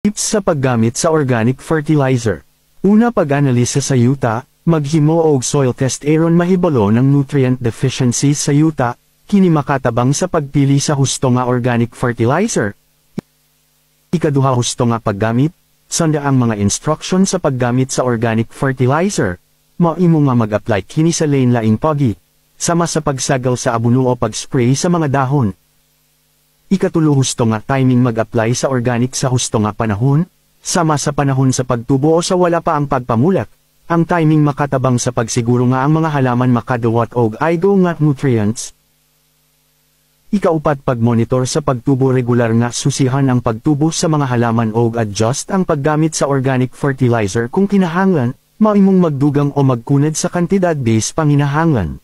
Tips sa paggamit sa organic fertilizer. Una, pag-analisa sa yuta, maghimo og soil test aron mahibalo ng nutrient deficiency sa yuta, kini makatabang sa pagpili sa husto nga organic fertilizer. Ikaduha, husto nga paggamit, sanda ang mga instruction sa paggamit sa organic fertilizer. Maimo nga mag-apply kini sa lain-laing pagi, sama sa pagsagal sa abono o pag-spray sa mga dahon. Ikatulo, husto nga timing mag-apply sa organic sa husto nga panahon, sama sa panahon sa pagtubo o sa wala pa ang pagpamulak. Ang timing makatabang sa pagsiguro nga ang mga halaman makadawat og aigo nga nutrients. Ikaupat, pag-monitor sa pagtubo, regular nga susihan ang pagtubo sa mga halaman og adjust ang paggamit sa organic fertilizer kung kinahanglan, maimong magdugang o magkunad sa kantidad base panginahanglan.